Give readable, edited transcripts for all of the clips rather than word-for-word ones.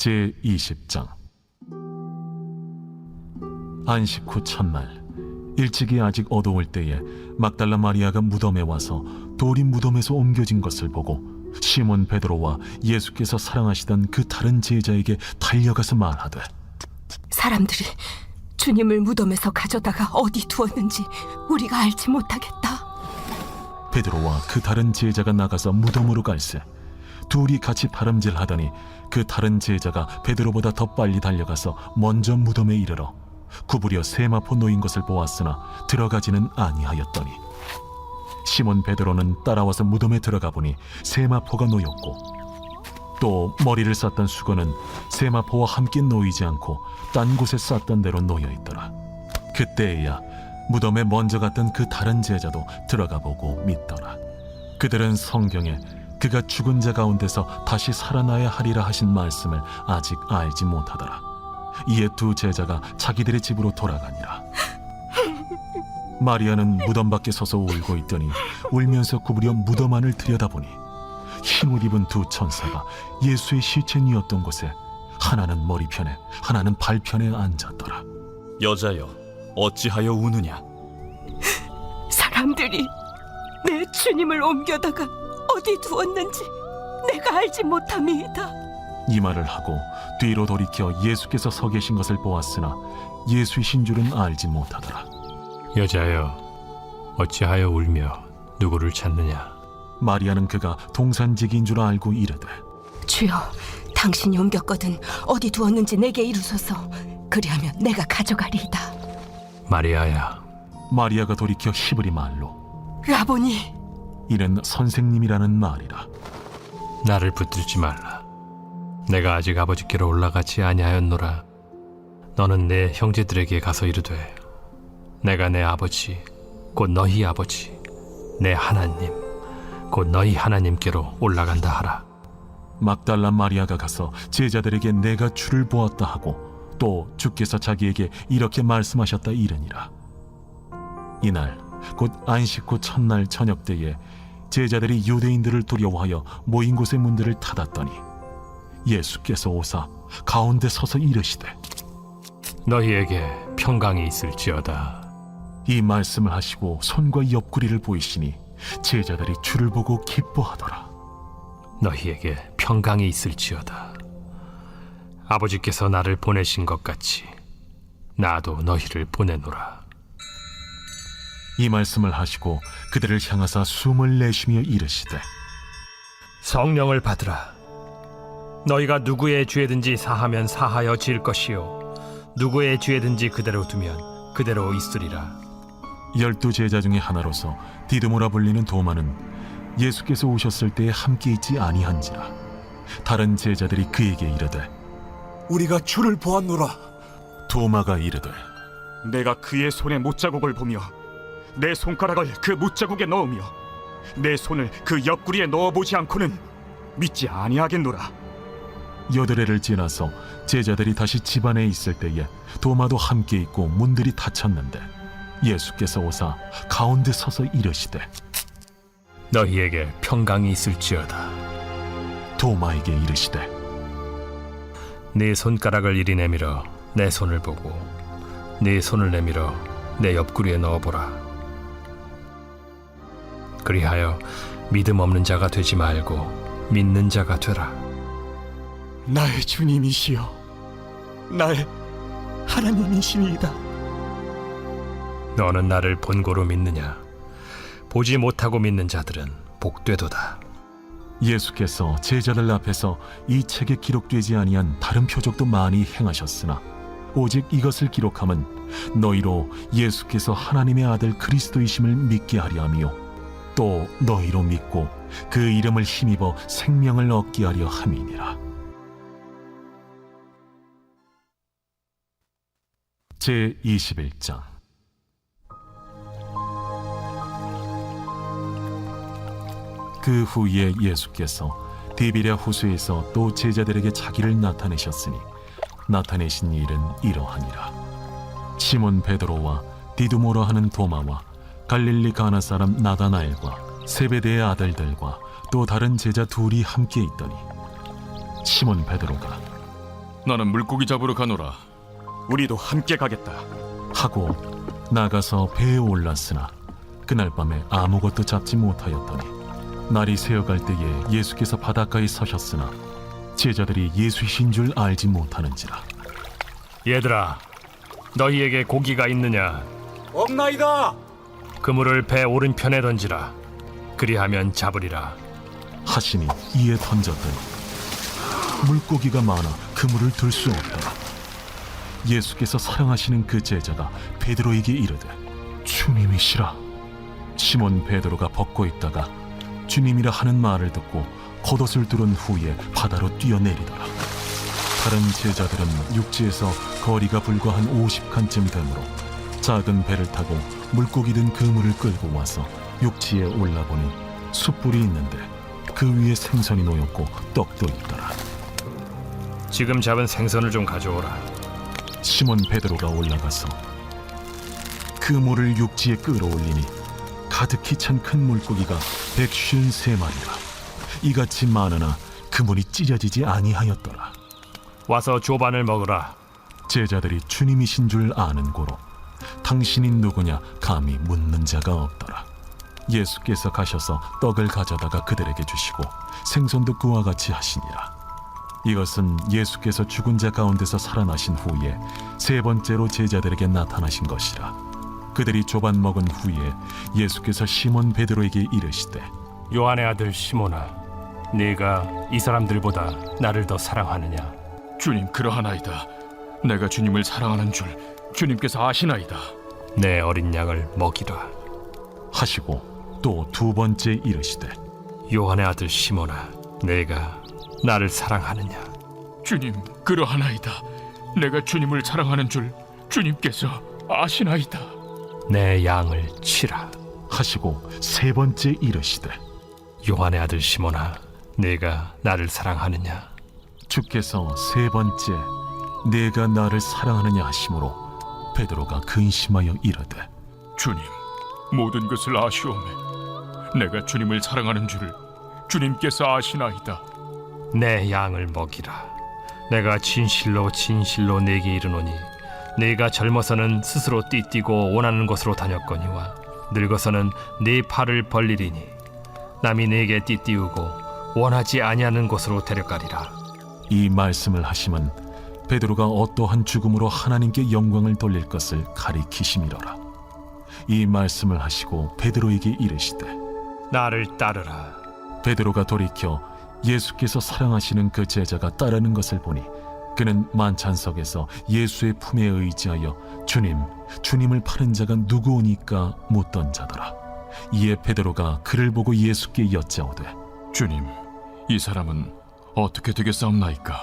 제20장. 안식 후 첫날 일찍이 아직 어두울 때에 막달라 마리아가 무덤에 와서 돌이 무덤에서 옮겨진 것을 보고 시몬 베드로와 예수께서 사랑하시던 그 다른 제자에게 달려가서 말하되, 사람들이 주님을 무덤에서 가져다가 어디 두었는지 우리가 알지 못하겠다. 베드로와 그 다른 제자가 나가서 무덤으로 갈새 둘이 같이 다름질하더니 그 다른 제자가 베드로보다 더 빨리 달려가서 먼저 무덤에 이르러 구부려 세마포 놓인 것을 보았으나 들어가지는 아니하였더니 시몬 베드로는 따라와서 무덤에 들어가 보니 세마포가 놓였고 또 머리를 쌌던 수건은 세마포와 함께 놓이지 않고 딴 곳에 쌌던 대로 놓여 있더라. 그때에야 무덤에 먼저 갔던 그 다른 제자도 들어가 보고 믿더라. 그들은 성경에 그가 죽은 자 가운데서 다시 살아나야 하리라 하신 말씀을 아직 알지 못하더라. 이에 두 제자가 자기들의 집으로 돌아가니라. 마리아는 무덤 밖에 서서 울고 있더니 울면서 구부려 무덤 안을 들여다보니 흰옷 입은 두 천사가 예수의 시체니었던 곳에 하나는 머리편에 하나는 발편에 앉았더라. 여자여, 어찌하여 우느냐? 사람들이 내 주님을 옮겨다가 어디 두었는지 내가 알지 못함이다. 이 말을 하고 뒤로 돌이켜 예수께서 서 계신 것을 보았으나 예수이신 줄은 알지 못하더라. 여자여, 어찌하여 울며 누구를 찾느냐? 마리아는 그가 동산지기인 줄 알고 이르되, 주여, 당신이 옮겼거든 어디 두었는지 내게 이루소서. 그리하면 내가 가져가리이다. 마리아야. 마리아가 돌이켜 히브리 말로 라보니, 이는 선생님이라는 말이라. 나를 붙들지 말라. 내가 아직 아버지께로 올라가지 아니하였노라. 너는 내 형제들에게 가서 이르되, 내가 내 아버지 곧 너희 아버지 내 하나님 곧 너희 하나님께로 올라간다 하라. 막달라 마리아가 가서 제자들에게 내가 주를 보았다 하고 또 주께서 자기에게 이렇게 말씀하셨다 이르니라. 이날 곧 안식 후 첫날 저녁 때에 제자들이 유대인들을 두려워하여 모인 곳의 문들을 닫았더니 예수께서 오사 가운데 서서 이르시되, 너희에게 평강이 있을지어다. 이 말씀을 하시고 손과 옆구리를 보이시니 제자들이 주를 보고 기뻐하더라. 너희에게 평강이 있을지어다. 아버지께서 나를 보내신 것 같이 나도 너희를 보내노라. 이 말씀을 하시고 그들을 향하사 숨을 내쉬며 이르시되, 성령을 받으라. 너희가 누구의 죄든지 사하면 사하여 질 것이요 누구의 죄든지 그대로 두면 그대로 있으리라. 12 제자 중에 하나로서 디드모라 불리는 도마는 예수께서 오셨을 때에 함께 있지 아니한지라. 다른 제자들이 그에게 이르되, 우리가 주를 보았노라. 도마가 이르되, 내가 그의 손에 못자국을 보며 내 손가락을 그 못자국에 넣으며 내 손을 그 옆구리에 넣어보지 않고는 믿지 아니하겠노라. 여드레를 지나서 제자들이 다시 집 안에 있을 때에 도마도 함께 있고 문들이 닫혔는데 예수께서 오사 가운데 서서 이르시되, 너희에게 평강이 있을지어다. 도마에게 이르시되, 네 손가락을 이리 내밀어 내 손을 보고 네 손을 내밀어 내 옆구리에 넣어보라. 그리하여 믿음 없는 자가 되지 말고 믿는 자가 되라. 나의 주님이시여, 나의 하나님이시니이다. 너는 나를 본고로 믿느냐? 보지 못하고 믿는 자들은 복되도다. 예수께서 제자들 앞에서 이 책에 기록되지 아니한 다른 표적도 많이 행하셨으나 오직 이것을 기록함은 너희로 예수께서 하나님의 아들 그리스도이심을 믿게 하려 함이요 또 너희로 믿고 그 이름을 힘입어 생명을 얻게 하려 함이니라. 제21장. 그 후에 예수께서 디비랴 호수에서 또 제자들에게 자기를 나타내셨으니 나타내신 일은 이러하니라. 시몬 베드로와 디두모라 하는 도마와 갈릴리 가나 사람 나다나엘과 세베대의 아들들과 또 다른 제자 둘이 함께 있더니 시몬 베드로가 나는 물고기 잡으러 가노라. 우리도 함께 가겠다. 하고 나가서 배에 올랐으나 그날 밤에 아무것도 잡지 못하였더니 날이 새어갈 때에 예수께서 바닷가에 서셨으나 제자들이 예수이신 줄 알지 못하는지라. 얘들아, 너희에게 고기가 있느냐? 없나이다. 그물을 배 오른편에 던지라. 그리하면 잡으리라. 하시니 이에 던졌더니 물고기가 많아 그물을 들 수 없더라. 예수께서 사랑하시는 그 제자가 베드로에게 이르되 주님이시라. 시몬 베드로가 벗고 있다가 주님이라 하는 말을 듣고 겉옷을 두른 후에 바다로 뛰어내리더라. 다른 제자들은 육지에서 거리가 불과 한 50칸쯤 되므로 작은 배를 타고 물고기 든 그물을 끌고 와서 육지에 올라보니 숯불이 있는데 그 위에 생선이 놓였고 떡도 있더라. 지금 잡은 생선을 좀 가져오라. 시몬 베드로가 올라가서 그물을 육지에 끌어올리니 가득히 찬 큰 물고기가 153마리라. 이같이 많으나 그물이 찢어지지 아니하였더라. 와서 조반을 먹으라. 제자들이 주님이신 줄 아는 고로 당신이 누구냐 감히 묻는 자가 없더라. 예수께서 가셔서 떡을 가져다가 그들에게 주시고 생선도 그와 같이 하시니라. 이것은 예수께서 죽은 자 가운데서 살아나신 후에 세 번째로 제자들에게 나타나신 것이라. 그들이 조반 먹은 후에 예수께서 시몬 베드로에게 이르시되 요한의 아들 시몬아, 네가 이 사람들보다 나를 더 사랑하느냐? 주님, 그러하나이다. 내가 주님을 사랑하는 줄 주님께서 아시나이다. 내 어린 양을 먹이라. 하시고 또 두 번째 이르시되 요한의 아들 시몬아, 네가 나를 사랑하느냐? 주님, 그러하나이다. 내가 주님을 사랑하는 줄 주님께서 아시나이다. 내 양을 치라. 하시고 세 번째 이르시되 요한의 아들 시몬아, 네가 나를 사랑하느냐? 주께서 세 번째 내가 나를 사랑하느냐 하심으로 베드로가 근심하여 이르되 주님, 모든 것을 아시오매. 내가 주님을 사랑하는 줄을 주님께서 아시나이다. 내 양을 먹이라. 내가 진실로 진실로 네게 이르노니 네가 젊어서는 스스로 띠뛰고 원하는 곳으로 다녔거니와 늙어서는 네 팔을 벌리리니 남이 네게 띠띠우고 원하지 아니하는 곳으로 데려가리라. 이 말씀을 하심은 베드로가 어떠한 죽음으로 하나님께 영광을 돌릴 것을 가리키심이로라. 이 말씀을 하시고 베드로에게 이르시되 나를 따르라. 베드로가 돌이켜 예수께서 사랑하시는 그 제자가 따르는 것을 보니 그는 만찬석에서 예수의 품에 의지하여 주님을 파는 자가 누구오니까 묻던 자더라. 이에 베드로가 그를 보고 예수께 여짜오되 주님, 이 사람은 어떻게 되겠사옵나이까?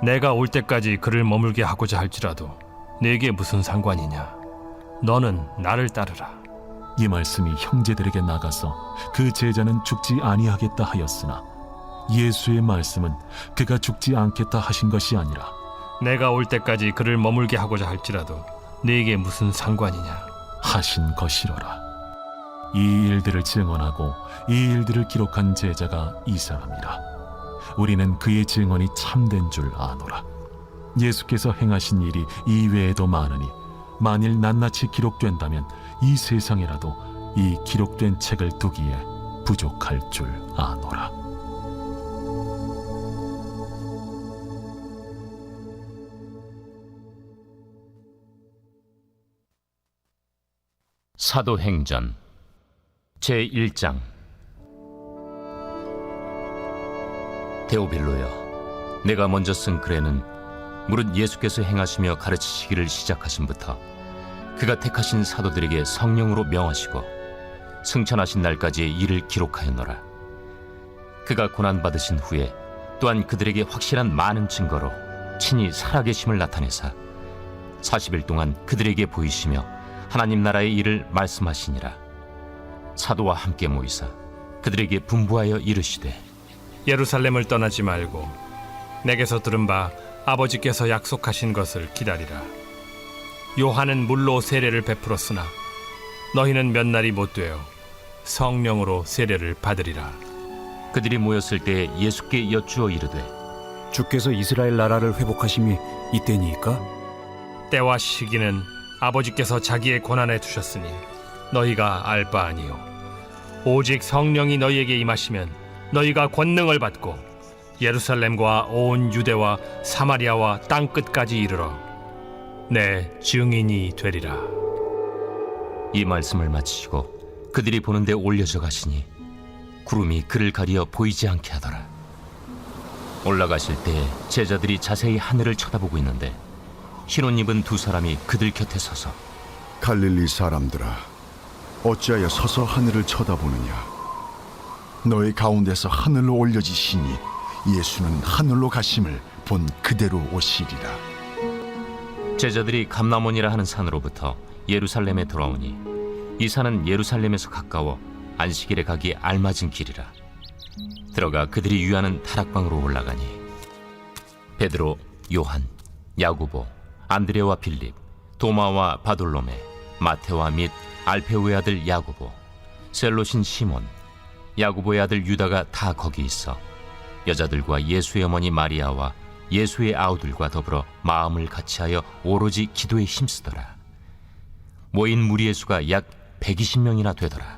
내가 올 때까지 그를 머물게 하고자 할지라도 네게 무슨 상관이냐? 너는 나를 따르라. 이 말씀이 형제들에게 나가서 그 제자는 죽지 아니하겠다 하였으나 예수의 말씀은 그가 죽지 않겠다 하신 것이 아니라 내가 올 때까지 그를 머물게 하고자 할지라도 네게 무슨 상관이냐? 하신 것이로라. 이 일들을 증언하고 이 일들을 기록한 제자가 이 사람이라. 우리는 그의 증언이 참된 줄 아노라. 예수께서 행하신 일이 이 외에도 많으니 만일 낱낱이 기록된다면 이 세상에라도 이 기록된 책을 두기에 부족할 줄 아노라. 사도행전 제1장. 데오빌로여, 내가 먼저 쓴 글에는 무릇 예수께서 행하시며 가르치시기를 시작하심부터 그가 택하신 사도들에게 성령으로 명하시고 승천하신 날까지의 일을 기록하였노라. 그가 고난받으신 후에 또한 그들에게 확실한 많은 증거로 친히 살아계심을 나타내사 40일 동안 그들에게 보이시며 하나님 나라의 일을 말씀하시니라. 사도와 함께 모이사 그들에게 분부하여 이르시되 예루살렘을 떠나지 말고 내게서 들은 바 아버지께서 약속하신 것을 기다리라. 요한은 물로 세례를 베풀었으나 너희는 몇 날이 못 되어 성령으로 세례를 받으리라. 그들이 모였을 때 예수께 여쭈어 이르되 주께서 이스라엘 나라를 회복하심이 이때니까? 때와 시기는 아버지께서 자기의 권한에 두셨으니 너희가 알 바 아니요 오직 성령이 너희에게 임하시면 너희가 권능을 받고 예루살렘과 온 유대와 사마리아와 땅 끝까지 이르러 내 증인이 되리라. 이 말씀을 마치시고 그들이 보는데 올려져 가시니 구름이 그를 가리어 보이지 않게 하더라. 올라가실 때 제자들이 자세히 하늘을 쳐다보고 있는데 흰 옷 입은 두 사람이 그들 곁에 서서 갈릴리 사람들아, 어찌하여 서서 하늘을 쳐다보느냐? 너희 가운데서 하늘로 올려지시니 예수는 하늘로 가심을 본 그대로 오시리라. 제자들이 감람원이라 하는 산으로부터 예루살렘에 돌아오니 이 산은 예루살렘에서 가까워 안식일에 가기 알맞은 길이라. 들어가 그들이 유하는 다락방으로 올라가니 베드로, 요한, 야고보, 안드레와 빌립, 도마와 바돌로메, 마테와 및 알페오의 아들 야고보, 셀롯인 시몬, 야고보의 아들 유다가 다 거기 있어 여자들과 예수의 어머니 마리아와 예수의 아우들과 더불어 마음을 같이하여 오로지 기도에 힘쓰더라. 모인 무리의 수가 약 120명이나 되더라.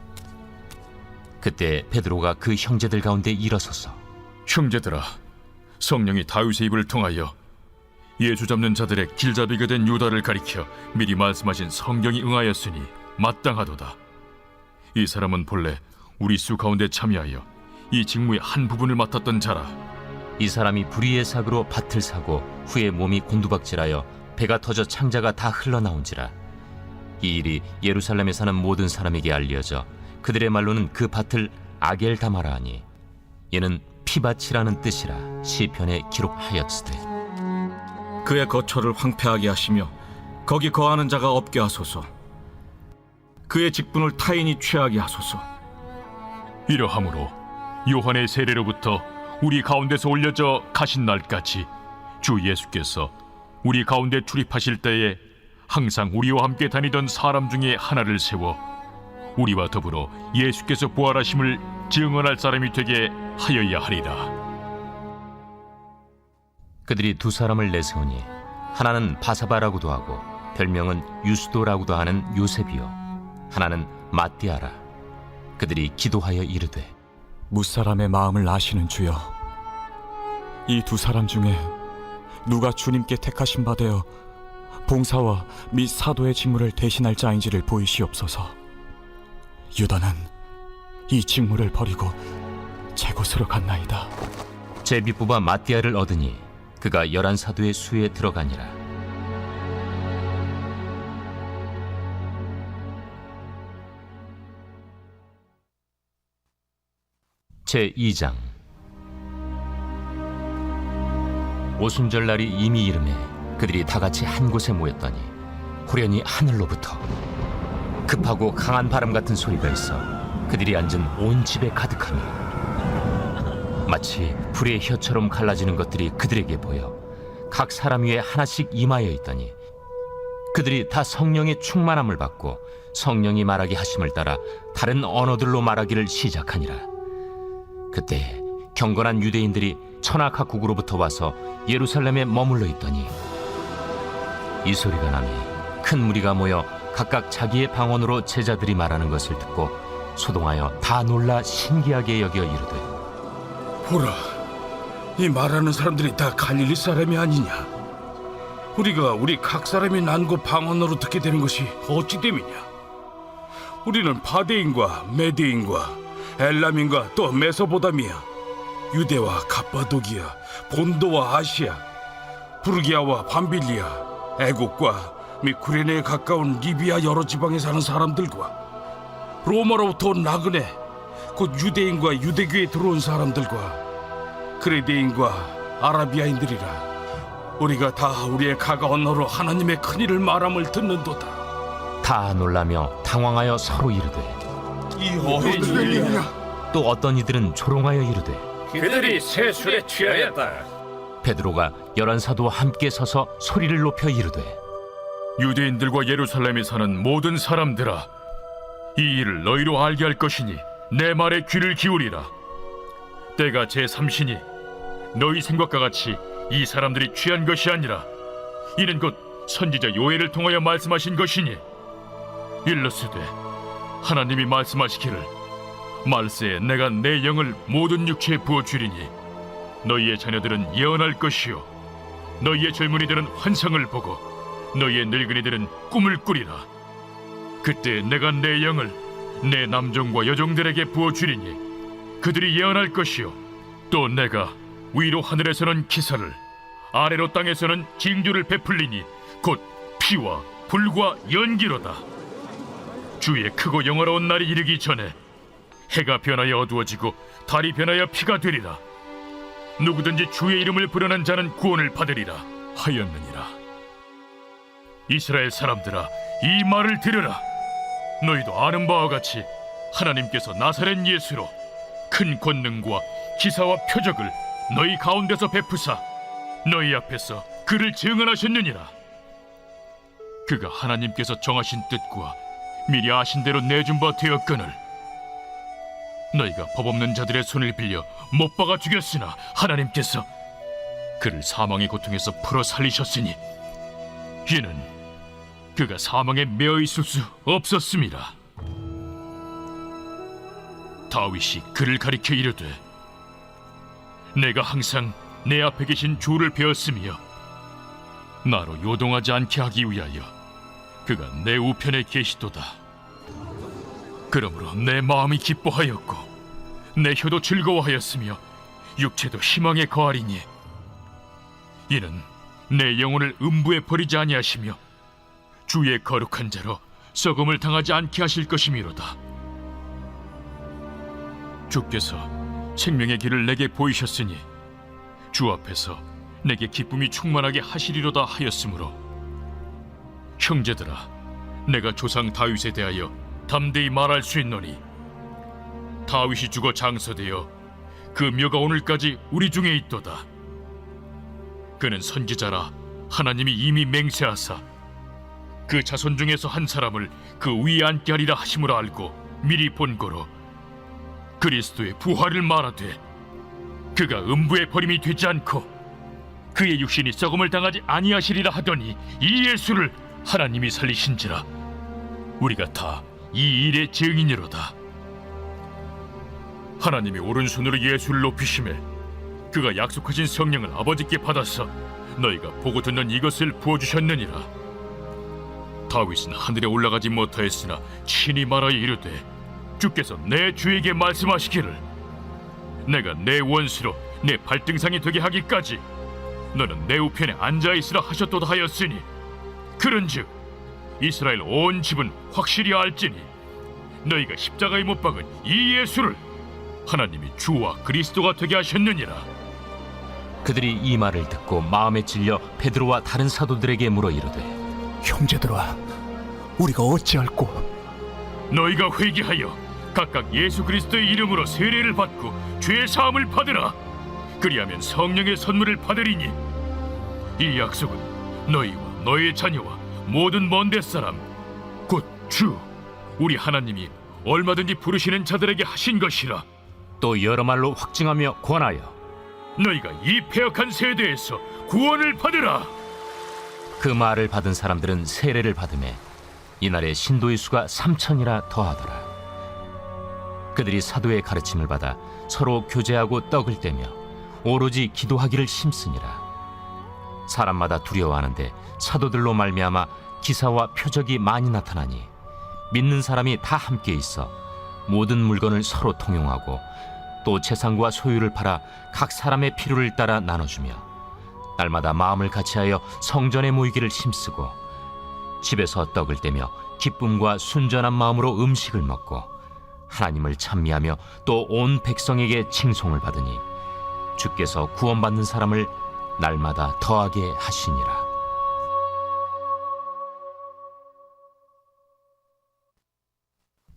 그때 베드로가 그 형제들 가운데 일어서서 형제들아, 성령이 다윗의 입을 통하여 예수 잡는 자들의 길잡이가 된 유다를 가리켜 미리 말씀하신 성경이 응하였으니 마땅하도다. 이 사람은 본래 우리 수 가운데 참여하여 이 직무의 한 부분을 맡았던 자라. 이 사람이 불의의 삭으로 밭을 사고 후에 몸이 곤두박질하여 배가 터져 창자가 다 흘러나온지라. 이 일이 예루살렘에 사는 모든 사람에게 알려져 그들의 말로는 그 밭을 아겔다마라 하니 이는 피밭이라는 뜻이라 시편에 기록하였으되 그의 거처를 황폐하게 하시며 거기 거하는 자가 없게 하소서. 그의 직분을 타인이 취하게 하소서. 이러함으로 요한의 세례로부터 우리 가운데서 올려져 가신 날까지 주 예수께서 우리 가운데 출입하실 때에 항상 우리와 함께 다니던 사람 중에 하나를 세워 우리와 더불어 예수께서 부활하심을 증언할 사람이 되게 하여야 하리라. 그들이 두 사람을 내세우니 하나는 바사바라고도 하고 별명은 유스도라고도 하는 요셉이요 하나는 마띠아라. 그들이 기도하여 이르되 무사람의 마음을 아시는 주여, 이 두 사람 중에 누가 주님께 택하신 바 되어 봉사와 및 사도의 직무를 대신할 자인지를 보이시옵소서. 유다는 이 직무를 버리고 제 곳으로 갔나이다. 제비뽑아 마띠아를 얻으니 그가 11사도의 수에 들어가니라. 제2장. 오순절 날이 이미 이르매 그들이 다 같이 한 곳에 모였더니 후련히 하늘로부터 급하고 강한 바람 같은 소리가 있어 그들이 앉은 온 집에 가득하니 마치 불의 혀처럼 갈라지는 것들이 그들에게 보여 각 사람 위에 하나씩 임하여 있더니 그들이 다 성령의 충만함을 받고 성령이 말하게 하심을 따라 다른 언어들로 말하기를 시작하니라. 그때 경건한 유대인들이 천하각국으로부터 와서 예루살렘에 머물러 있더니 이 소리가 나니 큰 무리가 모여 각각 자기의 방언으로 제자들이 말하는 것을 듣고 소동하여 다 놀라 신기하게 여겨 이르되 보라, 이 말하는 사람들이 다 갈릴리 사람이 아니냐? 우리가 우리 각 사람이 난 곳 방언으로 듣게 되는 것이 어찌 됨이냐? 우리는 바데인과 메데인과 엘람인과 또 메소보다미아, 유대와 갑바도기아, 본도와 아시아, 부르기아와 밤빌리아, 애국과 및 구레네에 가까운 리비아 여러 지방에 사는 사람들과 로마로부터 온 나그네, 곧 유대인과 유대교에 들어온 사람들과 그레데인과 아라비아인들이라. 우리가 다 우리의 각 언어로 하나님의 큰일을 말함을 듣는도다. 다 놀라며 당황하여 서로 이르되 이 어린 일이냐? 또 어떤 이들은 조롱하여 이르되 그들이 새 술에 취하였다. 베드로가 11사도와 함께 서서 소리를 높여 이르되 유대인들과 예루살렘에 사는 모든 사람들아, 이 일을 너희로 알게 할 것이니 내 말에 귀를 기울이라. 때가 제3시니 너희 생각과 같이 이 사람들이 취한 것이 아니라 이는 곧 선지자 요엘을 통하여 말씀하신 것이니 일러스되 하나님이 말씀하시기를 말세에 내가 내 영을 모든 육체에 부어주리니 너희의 자녀들은 예언할 것이요 너희의 젊은이들은 환상을 보고 너희의 늙은이들은 꿈을 꾸리라. 그때 내가 내 영을 내 남종과 여종들에게 부어주리니 그들이 예언할 것이요 또 내가 위로 하늘에서는 기사를 아래로 땅에서는 징조를 베풀리니 곧 피와 불과 연기로다. 주의 크고 영화로운 날이 이르기 전에 해가 변하여 어두워지고 달이 변하여 피가 되리라. 누구든지 주의 이름을 부르는 자는 구원을 받으리라 하였느니라. 이스라엘 사람들아, 이 말을 들으라. 너희도 아는 바와 같이 하나님께서 나사렛 예수로 큰 권능과 기사와 표적을 너희 가운데서 베푸사 너희 앞에서 그를 증언하셨느니라. 그가 하나님께서 정하신 뜻과 미리 아신 대로 내준 바 되었거늘 너희가 법 없는 자들의 손을 빌려 못 박아 죽였으나 하나님께서 그를 사망의 고통에서 풀어 살리셨으니 이는 그가 사망에 매어 있을 수 없었음이라. 다윗이 그를 가리켜 이르되 내가 항상 내 앞에 계신 주를 배웠으며 나로 요동하지 않게 하기 위하여 그가 내 우편에 계시도다. 그러므로 내 마음이 기뻐하였고 내 혀도 즐거워하였으며 육체도 희망에 거하리니 이는 내 영혼을 음부에 버리지 아니하시며 주의 거룩한 자로 썩음을 당하지 않게 하실 것이미로다. 주께서 생명의 길을 내게 보이셨으니 주 앞에서 내게 기쁨이 충만하게 하시리로다 하였으므로 형제들아, 내가 조상 다윗에 대하여 담대히 말할 수 있노니 다윗이 죽어 장서되어 그 묘가 오늘까지 우리 중에 있도다. 그는 선지자라 하나님이 이미 맹세하사 그 자손 중에서 한 사람을 그 위에 앉게 하리라 하심으로 알고 미리 본고로 그리스도의 부활을 말하되 그가 음부에 버림이 되지 않고 그의 육신이 썩음을 당하지 아니하시리라 하더니 이 예수를 하나님이 살리신지라. 우리가 다 이 일의 증인이로다. 하나님이 오른손으로 예수를 높이심에 그가 약속하신 성령을 아버지께 받아서 너희가 보고 듣는 이것을 부어주셨느니라. 다윗은 하늘에 올라가지 못하였으나 친히 말하여 이르되 주께서 내 주에게 말씀하시기를 내가 내 원수로 내 발등상이 되게 하기까지 너는 내 우편에 앉아있으라 하셨도다 하였으니 그런즉 이스라엘 온 집은 확실히 알지니 너희가 십자가에 못 박은 이 예수를 하나님이 주와 그리스도가 되게 하셨느니라. 그들이 이 말을 듣고 마음에 찔려 베드로와 다른 사도들에게 물어 이르되 형제들아, 우리가 어찌할꼬? 너희가 회개하여 각각 예수 그리스도의 이름으로 세례를 받고 죄의 사함을 받으라. 그리하면 성령의 선물을 받으리니 이 약속은 너희와 너희의 자녀와 모든 먼데 사람 곧 주 우리 하나님이 얼마든지 부르시는 자들에게 하신 것이라. 또 여러 말로 확증하며 권하여 너희가 이 패역한 세대에서 구원을 받으라. 그 말을 받은 사람들은 세례를 받으매 이날에 신도의 수가 3,000이나 더하더라. 그들이 사도의 가르침을 받아 서로 교제하고 떡을 떼며 오로지 기도하기를 힘쓰니라. 사람마다 두려워하는데 사도들로 말미암아 기사와 표적이 많이 나타나니 믿는 사람이 다 함께 있어 모든 물건을 서로 통용하고 또 재산과 소유를 팔아 각 사람의 필요를 따라 나눠주며 날마다 마음을 같이하여 성전에 모이기를 힘쓰고 집에서 떡을 떼며 기쁨과 순전한 마음으로 음식을 먹고 하나님을 찬미하며 또 온 백성에게 칭송을 받으니 주께서 구원받는 사람을 날마다 더하게 하시니라.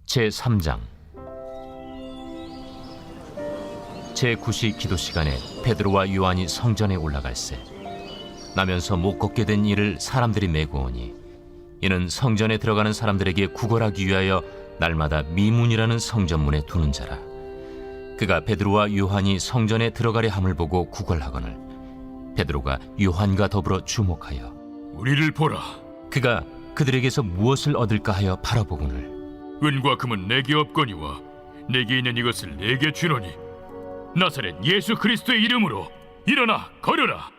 제3장 제9시 기도 시간에 베드로와 요한이 성전에 올라갈새 나면서 못 걷게 된 이를 사람들이 메고 오니 이는 성전에 들어가는 사람들에게 구걸하기 위하여 날마다 미문이라는 성전문에 두는 자라. 그가 베드로와 요한이 성전에 들어가려 함을 보고 구걸하거늘 베드로가 요한과 더불어 주목하여 우리를 보라. 그가 그들에게서 무엇을 얻을까 하여 바라보거늘 은과 금은 내게 없거니와 내게 있는 이것을 내게 주노니 나사렛 예수 그리스도의 이름으로 일어나 걸으라.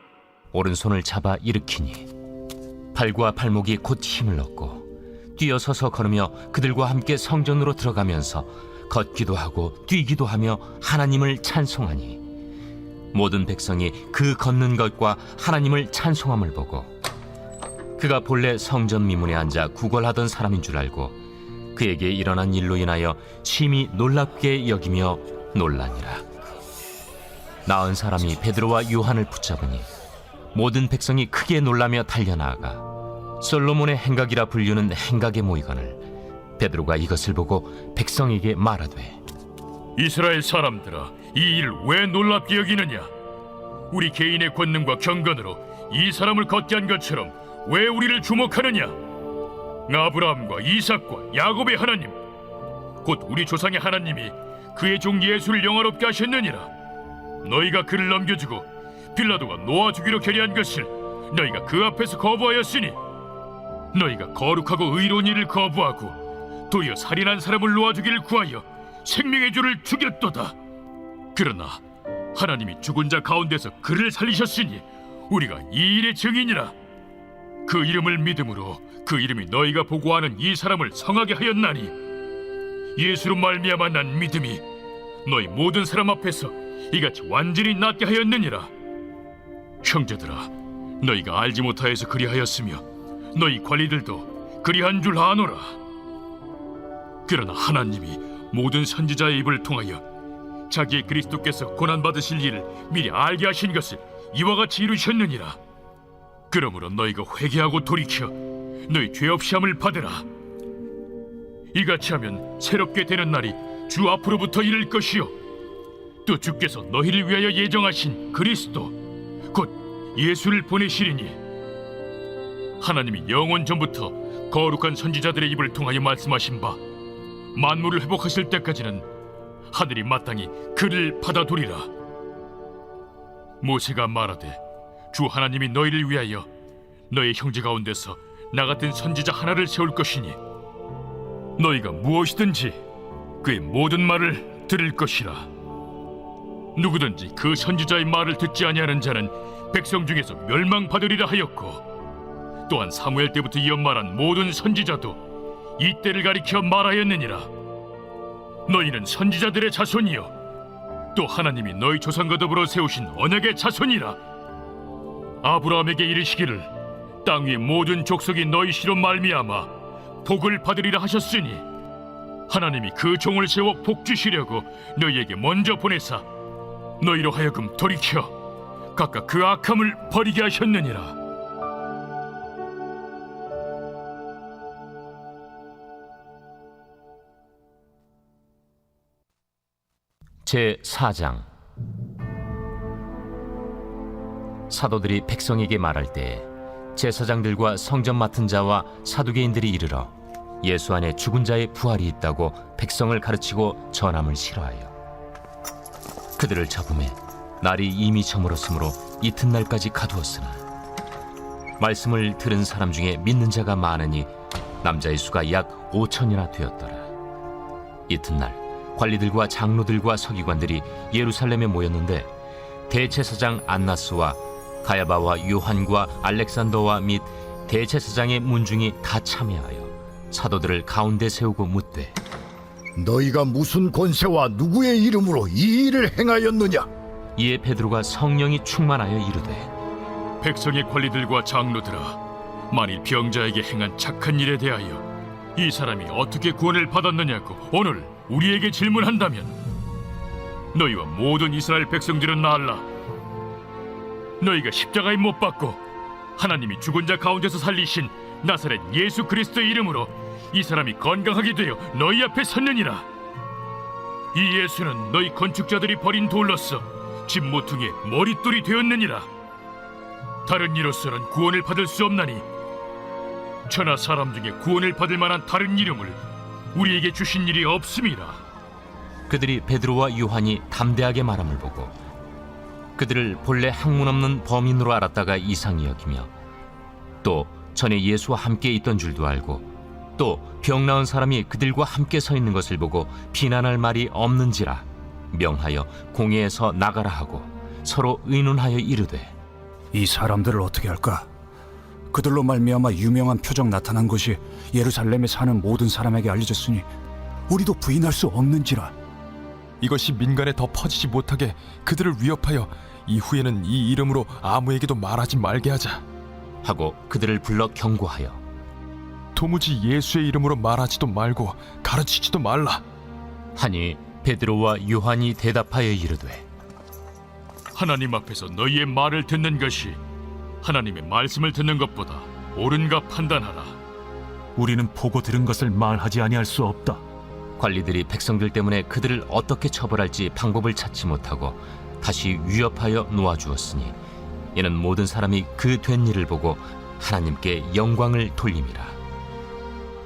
오른손을 잡아 일으키니 발과 발목이 곧 힘을 얻고 뛰어서서 걸으며 그들과 함께 성전으로 들어가면서 걷기도 하고 뛰기도 하며 하나님을 찬송하니 모든 백성이 그 걷는 것과 하나님을 찬송함을 보고 그가 본래 성전 미문에 앉아 구걸하던 사람인 줄 알고 그에게 일어난 일로 인하여 심히 놀랍게 여기며 놀라니라. 나은 사람이 베드로와 요한을 붙잡으니 모든 백성이 크게 놀라며 달려나아가 솔로몬의 행각이라 불리는 행각에 모이거늘 베드로가 이것을 보고 백성에게 말하되 이스라엘 사람들아, 이 일을 왜 놀랍게 여기느냐? 우리 개인의 권능과 경건으로 이 사람을 걷게 한 것처럼 왜 우리를 주목하느냐? 아브라함과 이삭과 야곱의 하나님, 곧 우리 조상의 하나님이 그의 종 예수를 영화롭게 하셨느니라. 너희가 그를 넘겨주고 빌라도가 놓아주기로 결의한 것을 너희가 그 앞에서 거부하였으니 너희가 거룩하고 의로운 일을 거부하고 도리어 살인한 사람을 놓아주기를 구하여 생명의 주를 죽였도다. 그러나 하나님이 죽은 자 가운데서 그를 살리셨으니 우리가 이 일의 증인이라. 그 이름을 믿음으로 그 이름이 너희가 보고하는 이 사람을 성하게 하였나니 예수로 말미암아 난 믿음이 너희 모든 사람 앞에서 이같이 완전히 낫게 하였느니라. 형제들아, 너희가 알지 못하여서 그리하였으며 너희 관리들도 그리한 줄 아노라. 그러나 하나님이 모든 선지자의 입을 통하여 자기의 그리스도께서 고난받으실 일을 미리 알게 하신 것을 이와 같이 이루셨느니라. 그러므로 너희가 회개하고 돌이켜 너희 죄 없이 함을 받으라. 이같이 하면 새롭게 되는 날이 주 앞으로부터 이를 것이요 또 주께서 너희를 위하여 예정하신 그리스도 곧 예수를 보내시리니 하나님이 영원 전부터 거룩한 선지자들의 입을 통하여 말씀하신 바 만물을 회복하실 때까지는 하늘이 마땅히 그를 받아두리라. 모세가 말하되 주 하나님이 너희를 위하여 너희 형제 가운데서 나 같은 선지자 하나를 세울 것이니 너희가 무엇이든지 그의 모든 말을 들을 것이라. 누구든지 그 선지자의 말을 듣지 아니하는 자는 백성 중에서 멸망받으리라 하였고 또한 사무엘 때부터 이어 말한 모든 선지자도 이 때를 가리켜 말하였느니라. 너희는 선지자들의 자손이요 또 하나님이 너희 조상과 더불어 세우신 언약의 자손이라. 아브라함에게 이르시기를 땅 위의 모든 족속이 너희 씨로 말미암아 복을 받으리라 하셨으니 하나님이 그 종을 세워 복 주시려고 너희에게 먼저 보내사 너희로 하여금 돌이켜 각각 그 악함을 버리게 하셨느니라. 제4장 사도들이 백성에게 말할 때 제사장들과 성전 맡은 자와 사두개인들이 이르러 예수 안에 죽은 자의 부활이 있다고 백성을 가르치고 전함을 싫어하여 그들을 잡음에 날이 이미 저물었으므로 이튿날까지 가두었으나 말씀을 들은 사람 중에 믿는 자가 많으니 남자의 수가 약 5천이나 되었더라. 이튿날 관리들과 장로들과 서기관들이 예루살렘에 모였는데 대제사장 안나스와 가야바와 요한과 알렉산더와 및 대제사장의 문중이 다 참여하여 사도들을 가운데 세우고 묻되 너희가 무슨 권세와 누구의 이름으로 이 일을 행하였느냐? 이에 베드로가 성령이 충만하여 이르되 백성의 관리들과 장로들아, 만일 병자에게 행한 착한 일에 대하여 이 사람이 어떻게 구원을 받았느냐고 오늘 우리에게 질문한다면 너희와 모든 이스라엘 백성들은 알라. 너희가 십자가에 못 박고 하나님이 죽은 자 가운데서 살리신 나사렛 예수 그리스도의 이름으로 이 사람이 건강하게 되어 너희 앞에 섰느니라. 이 예수는 너희 건축자들이 버린 돌로서 집 모퉁이의 머릿돌이 되었느니라. 다른 이로서는 구원을 받을 수 없나니 천하 사람 중에 구원을 받을 만한 다른 이름을 우리에게 주신 일이 없음이라. 그들이 베드로와 요한이 담대하게 말함을 보고 그들을 본래 학문 없는 범인으로 알았다가 이상히 여기며 또 전에 예수와 함께 있던 줄도 알고 또 병 나은 사람이 그들과 함께 서 있는 것을 보고 비난할 말이 없는지라 명하여 공회에서 나가라 하고 서로 의논하여 이르되 이 사람들을 어떻게 할까? 그들로 말미암아 유명한 표적 나타난 것이 예루살렘에 사는 모든 사람에게 알려졌으니 우리도 부인할 수 없는지라. 이것이 민간에 더 퍼지지 못하게 그들을 위협하여 이후에는 이 이름으로 아무에게도 말하지 말게 하자. 하고 그들을 불러 경고하여 도무지 예수의 이름으로 말하지도 말고 가르치지도 말라. 하니 베드로와 요한이 대답하여 이르되 하나님 앞에서 너희의 말을 듣는 것이 하나님의 말씀을 듣는 것보다 옳은가 판단하라. 우리는 보고 들은 것을 말하지 아니할 수 없다. 관리들이 백성들 때문에 그들을 어떻게 처벌할지 방법을 찾지 못하고 다시 위협하여 놓아주었으니 이는 모든 사람이 그 된 일을 보고 하나님께 영광을 돌림이라.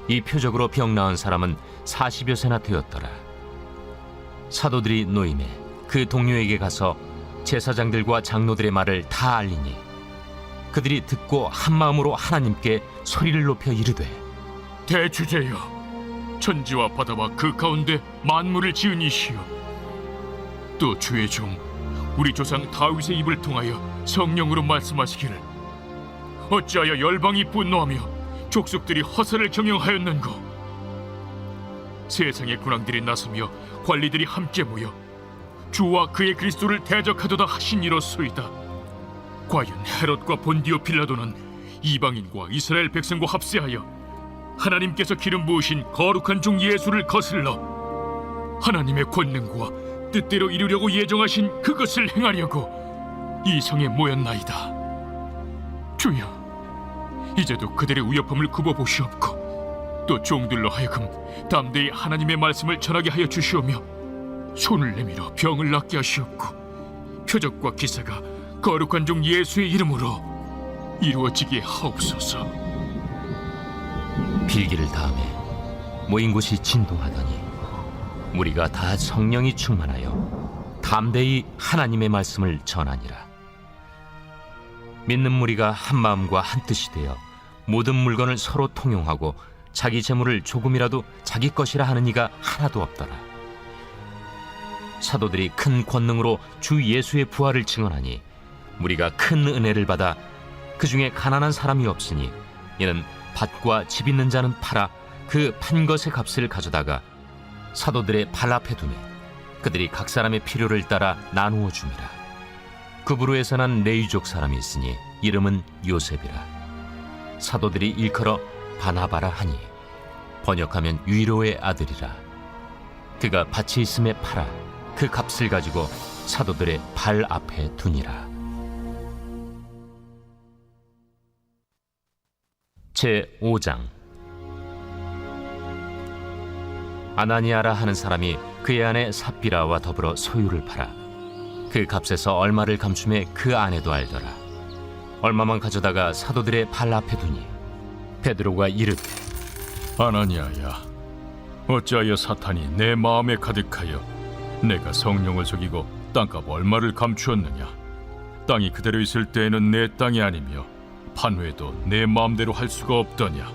이 표적으로 병 나은 사람은 40여 세나 되었더라. 사도들이 노임에 그 동료에게 가서 제사장들과 장로들의 말을 다 알리니 그들이 듣고 한 마음으로 하나님께 소리를 높여 이르되 대주제여, 천지와 바다와 그 가운데 만물을 지은 이시여, 또 주의 종 우리 조상 다윗의 입을 통하여 성령으로 말씀하시기를 어찌하여 열방이 분노하며 족속들이 허사를 경영하였는고. 세상의 군왕들이 나서며 관리들이 함께 모여 주와 그의 그리스도를 대적하도다 하신 이로소이다. 과연 헤롯과 본디오 빌라도는 이방인과 이스라엘 백성과 합세하여 하나님께서 기름 부으신 거룩한 종 예수를 거슬러 하나님의 권능과 뜻대로 이루려고 예정하신 그것을 행하려고 이 성에 모였나이다. 주여, 이제도 그들의 위협함을 굽어보시옵고 또 종들로 하여금 담대히 하나님의 말씀을 전하게 하여 주시오며 손을 내밀어 병을 낫게 하시옵고 표적과 기사가 거룩한 종 예수의 이름으로 이루어지게 하옵소서. 빌기를 다음에 모인 곳이 진동하더니 무리가 다 성령이 충만하여 담대히 하나님의 말씀을 전하니라. 믿는 무리가 한 마음과 한 뜻이 되어 모든 물건을 서로 통용하고 자기 재물을 조금이라도 자기 것이라 하는 이가 하나도 없더라. 사도들이 큰 권능으로 주 예수의 부활을 증언하니 무리가 큰 은혜를 받아 그 중에 가난한 사람이 없으니 이는 밭과 집 있는 자는 팔아 그 판 것의 값을 가져다가 사도들의 발 앞에 두매 그들이 각 사람의 필요를 따라 나누어 줍니다. 구브로에서 난 레위족 사람이 있으니 이름은 요셉이라. 사도들이 일컬어 바나바라 하니 번역하면 위로의 아들이라. 그가 밭이 있음에 팔아 그 값을 가지고 사도들의 발 앞에 두니라. 제5장. 아나니아라 하는 사람이 그의 아내 삽비라와 더불어 소유를 팔아 그 값에서 얼마를 감춤해 그 아내도 알더라. 얼마만 가져다가 사도들의 발 앞에 두니 베드로가 이르되 아나니아야, 어찌하여 사탄이 내 마음에 가득하여 내가 성령을 속이고 땅값 얼마를 감추었느냐. 땅이 그대로 있을 때에는 내 땅이 아니며 판회도 내 마음대로 할 수가 없더냐.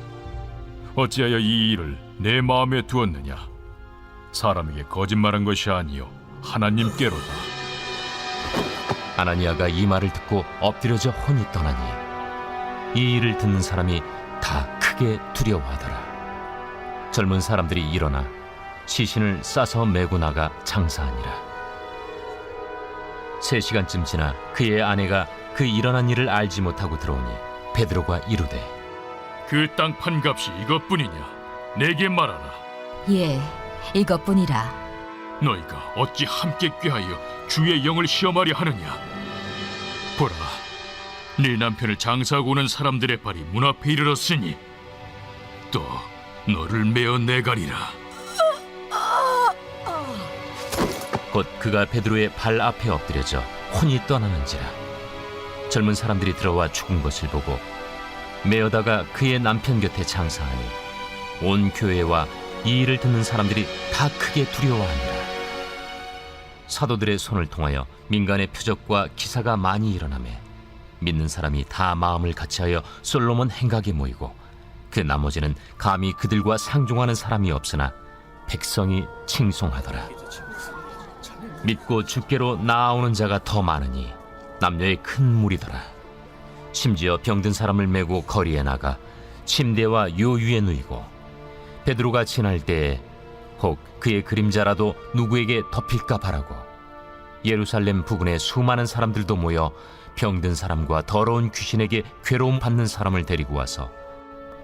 어찌하여 이 일을 내 마음에 두었느냐. 사람에게 거짓말한 것이 아니요 하나님께로다. 아나니아가 이 말을 듣고 엎드려져 혼이 떠나니 이 일을 듣는 사람이 다 크게 두려워하더라. 젊은 사람들이 일어나 시신을 싸서 메고 나가 장사하니라. 3시간쯤 지나 그의 아내가 그 일어난 일을 알지 못하고 들어오니 베드로가 이르되 그 땅 판값이 이것뿐이냐? 내게 말하라. 예, 이것뿐이라. 너희가 어찌 함께 꾀하여 주의 영을 시험하려 하느냐? 보라, 네 남편을 장사하고 오는 사람들의 발이 문 앞에 이르렀으니 또 너를 메어 내가리라. 곧 그가 베드로의 발 앞에 엎드려져 혼이 떠나는지라. 젊은 사람들이 들어와 죽은 것을 보고 메어다가 그의 남편 곁에 장사하니 온 교회와 이 일을 듣는 사람들이 다 크게 두려워하니라. 사도들의 손을 통하여 민간의 표적과 기사가 많이 일어나매 믿는 사람이 다 마음을 같이하여 솔로몬 행각에 모이고 그 나머지는 감히 그들과 상종하는 사람이 없으나 백성이 칭송하더라. 믿고 주께로 나아오는 자가 더 많으니 남녀의 큰 무리더라. 심지어 병든 사람을 메고 거리에 나가 침대와 요유에 누이고 베드로가 지날 때에 혹 그의 그림자라도 누구에게 덮일까 바라고 예루살렘 부근에 수많은 사람들도 모여 병든 사람과 더러운 귀신에게 괴로움 받는 사람을 데리고 와서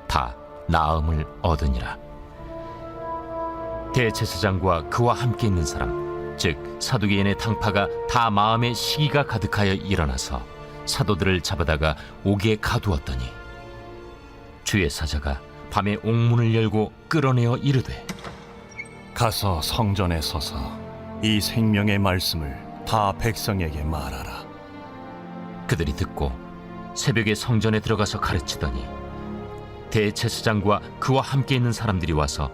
다 나음을 얻으니라. 대제사장과 그와 함께 있는 사람, 즉 사두개인의 당파가 다 마음에 시기가 가득하여 일어나서 사도들을 잡아다가 옥에 가두었더니 주의 사자가 밤에 옥문을 열고 끌어내어 이르되 가서 성전에 서서 이 생명의 말씀을 다 백성에게 말하라. 그들이 듣고 새벽에 성전에 들어가서 가르치더니 대제사장과 그와 함께 있는 사람들이 와서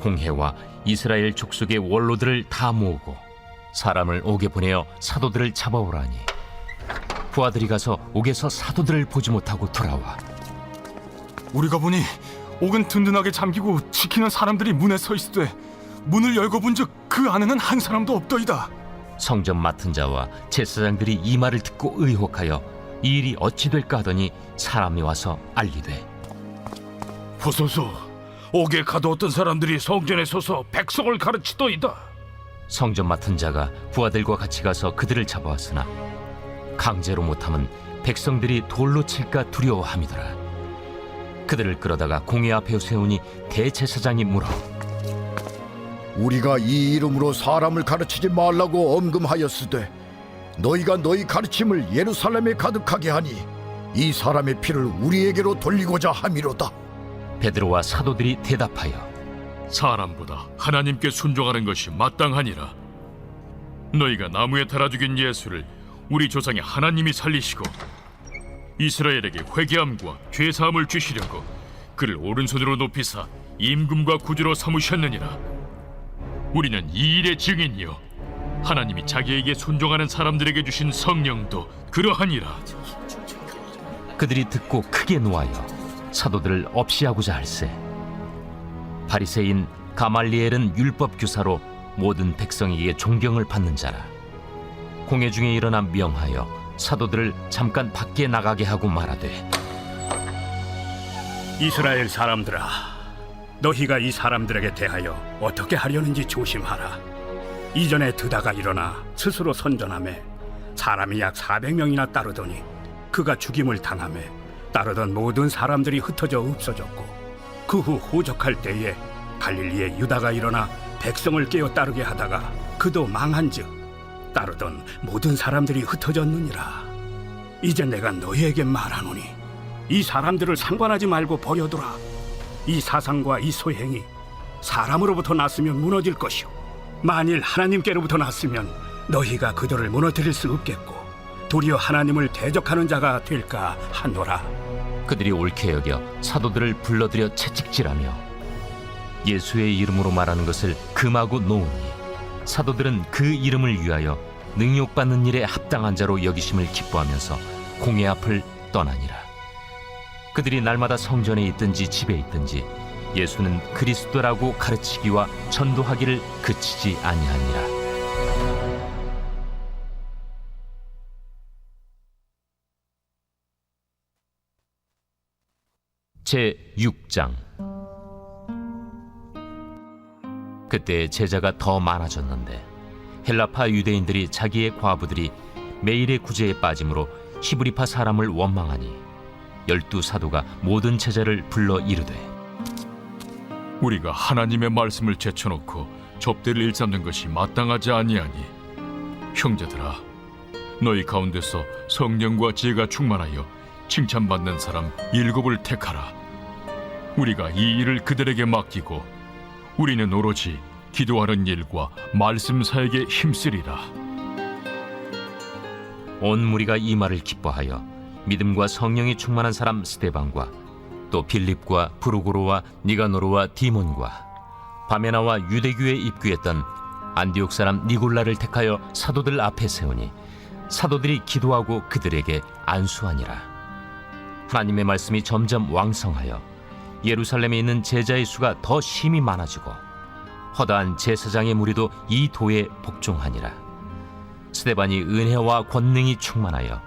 공회와 이스라엘 족속의 원로들을 다 모으고 사람을 옥에 보내어 사도들을 잡아오라니 부하들이 가서 옥에서 사도들을 보지 못하고 돌아와 우리가 보니 옥은 든든하게 잠기고 지키는 사람들이 문에 서 있으되 문을 열고 본즉 그 안에는 한 사람도 없더이다. 성전 맡은 자와 제사장들이 이 말을 듣고 의혹하여 이 일이 어찌 될까 하더니 사람이 와서 알리되 보소서, 옥에 가두었던 사람들이 성전에 서서 백성을 가르치더이다. 성전 맡은 자가 부하들과 같이 가서 그들을 잡아왔으나 강제로 못하면 백성들이 돌로 칠까 두려워함이더라. 그들을 끌어다가 공회 앞에 세우니 대제사장이 물어 우리가 이 이름으로 사람을 가르치지 말라고 엄금하였으되 너희가 너희 가르침을 예루살렘에 가득하게 하니 이 사람의 피를 우리에게로 돌리고자 함이로다. 베드로와 사도들이 대답하여 사람보다 하나님께 순종하는 것이 마땅하니라. 너희가 나무에 달아 죽인 예수를 우리 조상의 하나님이 살리시고 이스라엘에게 회개함과 죄사함을 주시려고 그를 오른손으로 높이사 임금과 구주로 삼으셨느니라. 우리는 이 일의 증인이요 하나님이 자기에게 순종하는 사람들에게 주신 성령도 그러하니라. 그들이 듣고 크게 노하여 사도들을 없이하고자 할세. 바리새인 가말리엘은 율법 교사로 모든 백성에게 존경을 받는 자라. 공회 중에 일어나 명하여 사도들을 잠깐 밖에 나가게 하고 말하되 이스라엘 사람들아, 너희가 이 사람들에게 대하여 어떻게 하려는지 조심하라. 이전에 드다가 일어나 스스로 선전하매 사람이 약 400명이나 따르더니 그가 죽임을 당하매 따르던 모든 사람들이 흩어져 없어졌고 그 후 호적할 때에 갈릴리에 유다가 일어나 백성을 깨어 따르게 하다가 그도 망한즉 따르던 모든 사람들이 흩어졌느니라. 이제 내가 너희에게 말하노니 이 사람들을 상관하지 말고 버려두라. 이 사상과 이 소행이 사람으로부터 났으면 무너질 것이요 만일 하나님께로부터 났으면 너희가 그들을 무너뜨릴 수 없겠고 도리어 하나님을 대적하는 자가 될까 하노라. 그들이 옳게 여겨 사도들을 불러들여 채찍질하며 예수의 이름으로 말하는 것을 금하고 놓으니 사도들은 그 이름을 위하여 능욕받는 일에 합당한 자로 여기심을 기뻐하면서 공회 앞을 떠나니라. 그들이 날마다 성전에 있든지 집에 있든지 예수는 그리스도라고 가르치기와 전도하기를 그치지 아니하니라. 제6장. 그때 제자가 더 많아졌는데 헬라파 유대인들이 자기의 과부들이 매일의 구제에 빠짐으로 히브리파 사람을 원망하니 12 사도가 모든 제자를 불러 이르되 우리가 하나님의 말씀을 제쳐놓고 접대를 일삼는 것이 마땅하지 아니하니 형제들아, 너희 가운데서 성령과 지혜가 충만하여 칭찬받는 사람 7을 택하라. 우리가 이 일을 그들에게 맡기고 우리는 오로지 기도하는 일과 말씀 사역에 힘쓰리라. 온 무리가 이 말을 기뻐하여 믿음과 성령이 충만한 사람 스데반과 또 빌립과 브루고로와 니가노르와 디몬과 바메나와 유대교에 입교했던 안디옥 사람 니골라를 택하여 사도들 앞에 세우니 사도들이 기도하고 그들에게 안수하니라. 하나님의 말씀이 점점 왕성하여 예루살렘에 있는 제자의 수가 더 심히 많아지고 허다한 제사장의 무리도 이 도에 복종하니라. 스데반이 은혜와 권능이 충만하여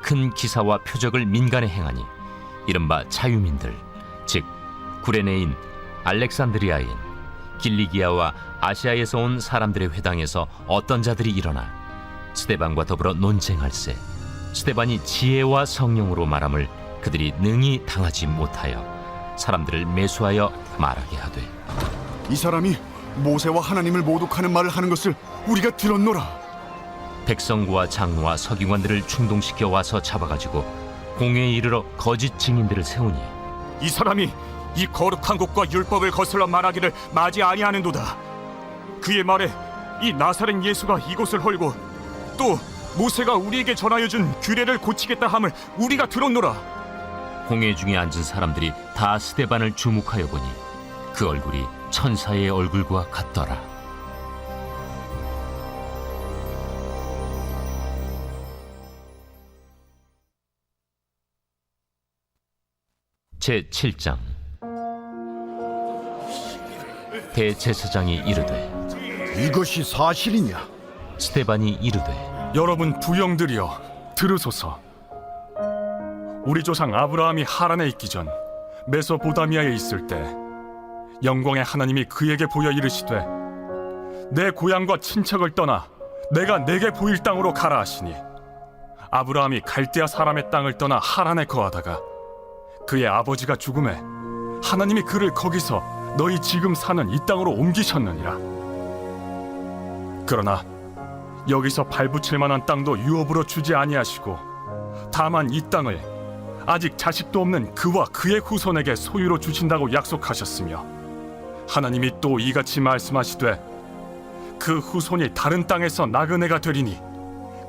큰 기사와 표적을 민간에 행하니 이른바 자유민들, 즉 구레네인, 알렉산드리아인, 길리기아와 아시아에서 온 사람들의 회당에서 어떤 자들이 일어나 스데반과 더불어 논쟁할세 스데반이 지혜와 성령으로 말함을 그들이 능히 당하지 못하여 사람들을 매수하여 말하게 하되, 이 사람이 모세와 하나님을 모독하는 말을 하는 것을 우리가 들었노라. 백성과 장로와 서기관들을 충동시켜 와서 잡아가지고 공회에 이르러 거짓 증인들을 세우니 이 사람이 이 거룩한 곳과 율법을 거슬러 말하기를 마지 아니하는도다. 그의 말에 이 나사렛 예수가 이곳을 헐고 또 모세가 우리에게 전하여 준 규례를 고치겠다 함을 우리가 들었노라. 공회 중에 앉은 사람들이 다 스데반을 주목하여 보니 그 얼굴이 천사의 얼굴과 같더라. 제7장. 대제사장이 이르되, 이것이 사실이냐? 스데반이 이르되, 여러분 부영들이여 들으소서. 우리 조상 아브라함이 하란에 있기 전 메소포다미아에 있을 때 영광의 하나님이 그에게 보여 이르시되 내 고향과 친척을 떠나 내가 내게 보일 땅으로 가라 하시니, 아브라함이 갈대아 사람의 땅을 떠나 하란에 거하다가 그의 아버지가 죽음에 하나님이 그를 거기서 너희 지금 사는 이 땅으로 옮기셨느니라. 그러나 여기서 발붙일 만한 땅도 유업으로 주지 아니하시고 다만 이 땅을 아직 자식도 없는 그와 그의 후손에게 소유로 주신다고 약속하셨으며, 하나님이 또 이같이 말씀하시되 그 후손이 다른 땅에서 나그네가 되리니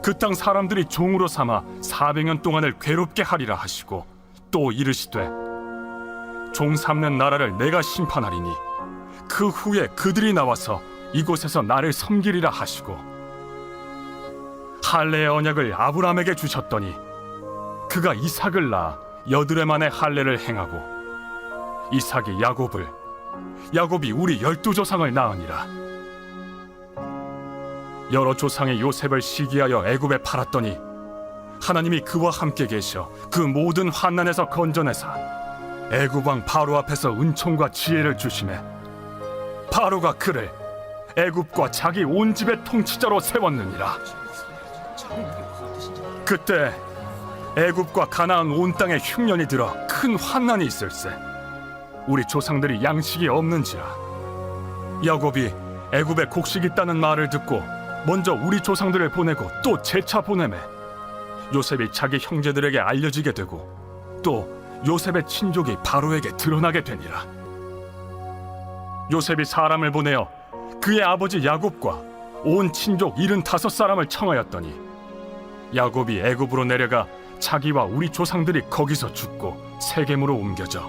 그 땅 사람들이 종으로 삼아 400년 동안을 괴롭게 하리라 하시고, 또 이르시되 종 삼는 나라를 내가 심판하리니 그 후에 그들이 나와서 이곳에서 나를 섬기리라 하시고, 할례의 언약을 아브라함에게 주셨더니 그가 이삭을 낳아 여드레 만에 할례를 행하고 이삭이 야곱을, 야곱이 우리 12조상을 낳으니라. 여러 조상의 요셉을 시기하여 애굽에 팔았더니 하나님이 그와 함께 계셔 그 모든 환난에서 건져내사 애굽 왕 바로 앞에서 은총과 지혜를 주시매 바로가 그를 애굽과 자기 온 집의 통치자로 세웠느니라. 그때 애굽과 가나안 온 땅에 흉년이 들어 큰 환난이 있을세. 우리 조상들이 양식이 없는지라. 야곱이 애굽에 곡식이 있다는 말을 듣고 먼저 우리 조상들을 보내고 또 재차 보내매 요셉이 자기 형제들에게 알려지게 되고 또 요셉의 친족이 바로에게 드러나게 되니라. 요셉이 사람을 보내어 그의 아버지 야곱과 온 친족 75사람을 청하였더니 야곱이 애굽으로 내려가 자기와 우리 조상들이 거기서 죽고 세겜으로 옮겨져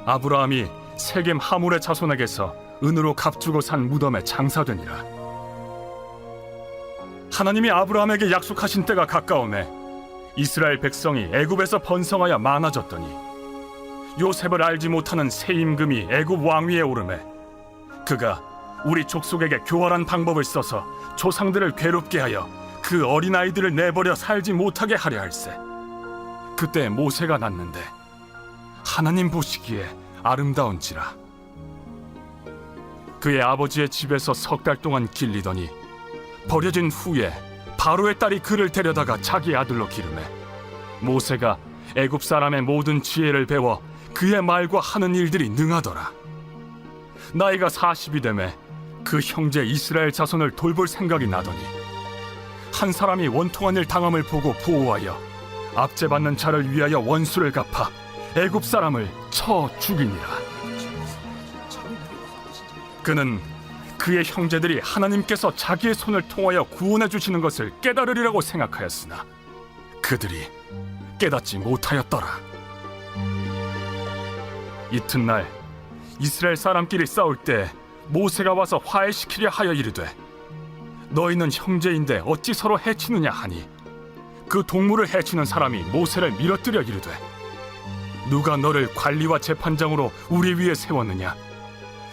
아브라함이 세겜 하물의 자손에게서 은으로 값주고 산 무덤에 장사되니라. 하나님이 아브라함에게 약속하신 때가 가까우매 이스라엘 백성이 애굽에서 번성하여 많아졌더니 요셉을 알지 못하는 새 임금이 애굽 왕위에 오르매 그가 우리 족속에게 교활한 방법을 써서 조상들을 괴롭게 하여 그 어린아이들을 내버려 살지 못하게 하려 할세. 그때 모세가 낳는데 하나님 보시기에 아름다운지라. 그의 아버지의 집에서 석 달 동안 길리더니 버려진 후에 바로의 딸이 그를 데려다가 자기 아들로 기르매 모세가 애굽 사람의 모든 지혜를 배워 그의 말과 하는 일들이 능하더라. 나이가 40이 되매 그 형제 이스라엘 자손을 돌볼 생각이 나더니 한 사람이 원통한 일 당함을 보고 보호하여 압제받는 자를 위하여 원수를 갚아 애굽 사람을 쳐 죽이니라. 그는 그의 형제들이 하나님께서 자기의 손을 통하여 구원해 주시는 것을 깨달으리라고 생각하였으나 그들이 깨닫지 못하였더라. 이튿날 이스라엘 사람끼리 싸울 때 모세가 와서 화해시키려 하여 이르되 너희는 형제인데 어찌 서로 해치느냐 하니 그 동물을 해치는 사람이 모세를 밀어뜨려 이르되 누가 너를 관리와 재판장으로 우리 위에 세웠느냐?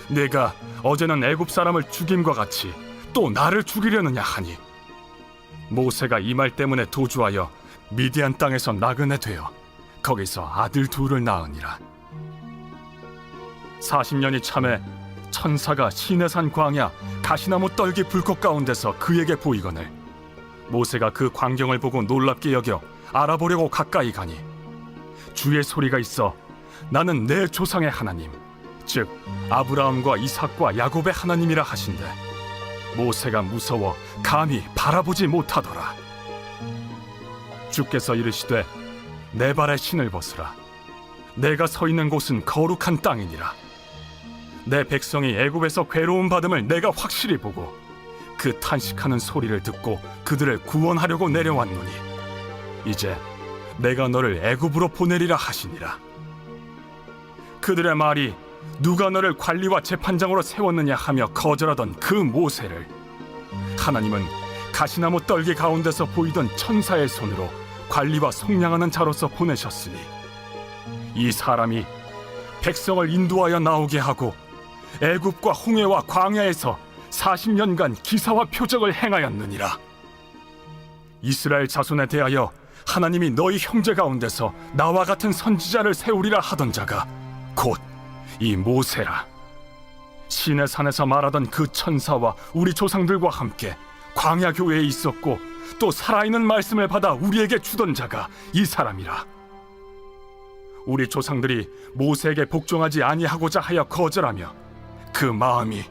내가 어제는 애굽 사람을 죽임과 같이 또 나를 죽이려느냐 하니 모세가 이 말 때문에 도주하여 미디안 땅에서 나그네 되어 거기서 아들 둘을 낳으니라. 40년이 참에 천사가 시내산 광야 가시나무 떨기 불꽃 가운데서 그에게 보이거늘 모세가 그 광경을 보고 놀랍게 여겨 알아보려고 가까이 가니 주의 소리가 있어 나는 내 조상의 하나님 즉 아브라함과 이삭과 야곱의 하나님이라 하신대 모세가 무서워 감히 바라보지 못하더라. 주께서 이르시되 내 발에 신을 벗으라. 내가 서 있는 곳은 거룩한 땅이니라. 내 백성이 애굽에서 괴로움 받음을 내가 확실히 보고 그 탄식하는 소리를 듣고 그들을 구원하려고 내려왔노니 이제 내가 너를 애굽으로 보내리라 하시니라. 그들의 말이 누가 너를 관리와 재판장으로 세웠느냐 하며 거절하던 그 모세를 하나님은 가시나무 떨기 가운데서 보이던 천사의 손으로 관리와 속량하는 자로서 보내셨으니 이 사람이 백성을 인도하여 나오게 하고 애굽과 홍해와 광야에서 40년간 기사와 표적을 행하였느니라. 이스라엘 자손에 대하여 하나님이 너희 형제 가운데서 나와 같은 선지자를 세우리라 하던 자가 곧 이 모세라. 시내 산에서 말하던 그 천사와 우리 조상들과 함께 광야 교회에 있었고 또 살아있는 말씀을 받아 우리에게 주던 자가 이 사람이라. 우리 조상들이 모세에게 복종하지 아니하고자 하여 거절하며 그 마음이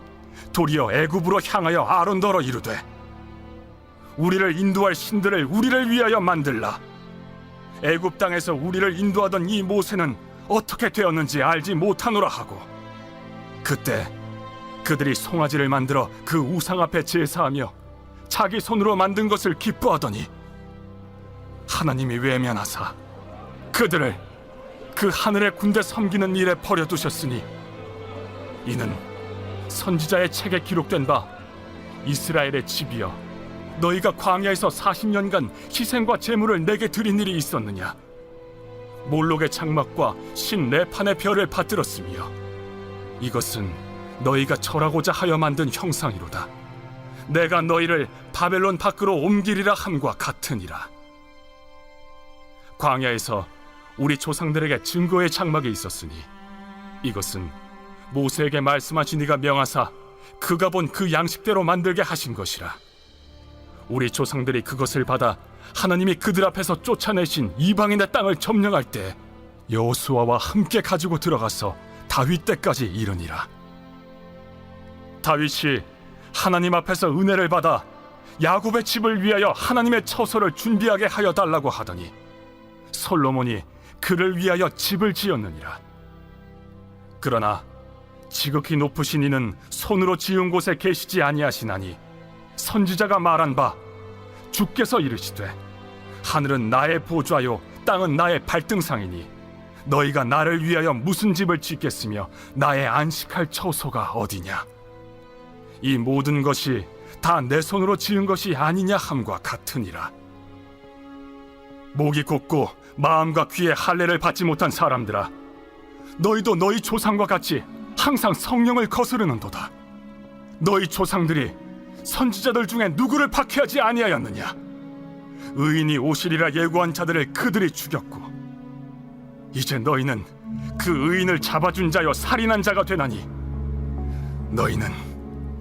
도리어 애굽으로 향하여 아론더러 이르되 우리를 인도할 신들을 우리를 위하여 만들라. 애굽 땅에서 우리를 인도하던 이 모세는 어떻게 되었는지 알지 못하노라 하고 그때 그들이 송아지를 만들어 그 우상 앞에 제사하며 자기 손으로 만든 것을 기뻐하더니 하나님이 외면하사 그들을 그 하늘의 군대 섬기는 일에 버려두셨으니 이는 선지자의 책에 기록된 바 이스라엘의 집이여 너희가 광야에서 40년간 희생과 제물을 내게 드린 일이 있었느냐? 몰록의 장막과 신 네판의 별을 받들었으며 이것은 너희가 절하고자 하여 만든 형상이로다. 내가 너희를 바벨론 밖으로 옮기리라 함과 같으니라. 광야에서 우리 조상들에게 증거의 장막이 있었으니 이것은 모세에게 말씀하신 이가 명하사 그가 본 그 양식대로 만들게 하신 것이라. 우리 조상들이 그것을 받아 하나님이 그들 앞에서 쫓아내신 이방인의 땅을 점령할 때 여호수아와 함께 가지고 들어가서 다윗 때까지 이르니라. 다윗이 하나님 앞에서 은혜를 받아 야곱의 집을 위하여 하나님의 처소를 준비하게 하여 달라고 하더니 솔로몬이 그를 위하여 집을 지었느니라. 그러나 지극히 높으신 이는 손으로 지은 곳에 계시지 아니하시나니 선지자가 말한 바 주께서 이르시되 하늘은 나의 보좌요 땅은 나의 발등상이니 너희가 나를 위하여 무슨 집을 짓겠으며 나의 안식할 처소가 어디냐? 이 모든 것이 다 내 손으로 지은 것이 아니냐 함과 같으니라. 목이 곧고 마음과 귀에 할례를 받지 못한 사람들아, 너희도 너희 조상과 같이 항상 성령을 거스르는도다. 너희 조상들이 선지자들 중에 누구를 박해하지 아니하였느냐? 의인이 오시리라 예고한 자들을 그들이 죽였고 이제 너희는 그 의인을 잡아준 자여 살인한 자가 되나니 너희는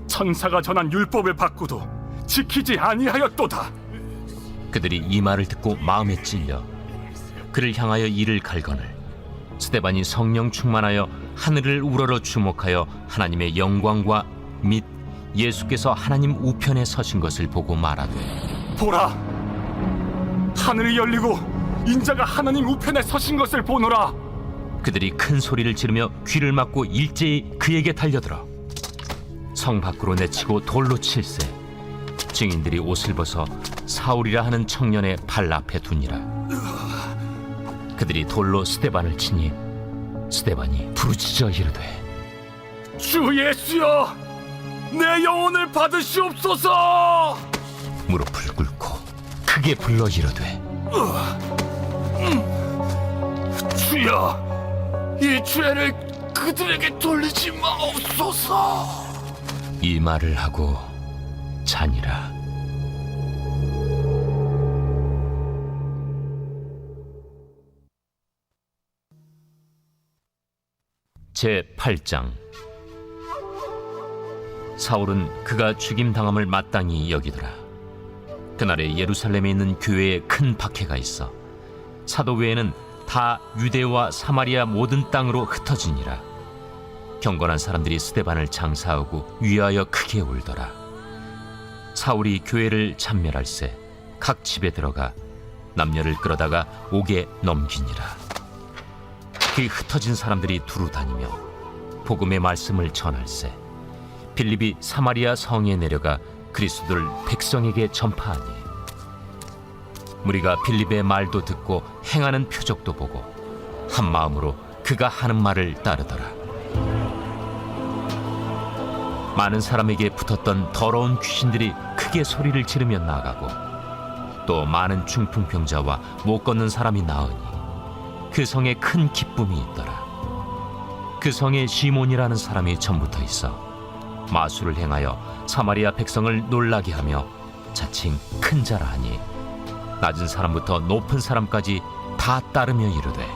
천사가 전한 율법을 받고도 지키지 아니하였도다. 그들이 이 말을 듣고 마음에 찔려 그를 향하여 이를 갈거늘 스데반이 성령 충만하여 하늘을 우러러 주목하여 하나님의 영광과 및 예수께서 하나님 우편에 서신 것을 보고 말하되 보라, 하늘이 열리고 인자가 하나님 우편에 서신 것을 보노라. 그들이 큰 소리를 지르며 귀를 막고 일제히 그에게 달려들어 성 밖으로 내치고 돌로 칠세. 증인들이 옷을 벗어 사울이라 하는 청년의 발 앞에 두니라. 그들이 돌로 스데반을 치니 스데반이 부르짖어 이르되 주 예수여, 내 영혼을 받으시옵소서. 무릎을 꿇고 크게 불러 이르되 주여, 이 죄를 그들에게 돌리지 마옵소서. 이 말을 하고 자니라. 제8장. 사울은 그가 죽임당함을 마땅히 여기더라. 그날에 예루살렘에 있는 교회에 큰 박해가 있어 사도 외에는 다 유대와 사마리아 모든 땅으로 흩어지니라. 경건한 사람들이 스데반을 장사하고 위하여 크게 울더라. 사울이 교회를 참멸할세 각 집에 들어가 남녀를 끌어다가 옥에 넘기니라. 그 흩어진 사람들이 두루 다니며 복음의 말씀을 전할세 빌립이 사마리아 성에 내려가 그리스도를 백성에게 전파하니 무리가 빌립의 말도 듣고 행하는 표적도 보고 한 마음으로 그가 하는 말을 따르더라. 많은 사람에게 붙었던 더러운 귀신들이 크게 소리를 지르며 나가고 또 많은 중풍병자와 못 걷는 사람이 나으니 그 성에 큰 기쁨이 있더라. 그 성에 시몬이라는 사람이 전부터 있어 마술을 행하여 사마리아 백성을 놀라게 하며 자칭 큰 자라 하니 낮은 사람부터 높은 사람까지 다 따르며 이르되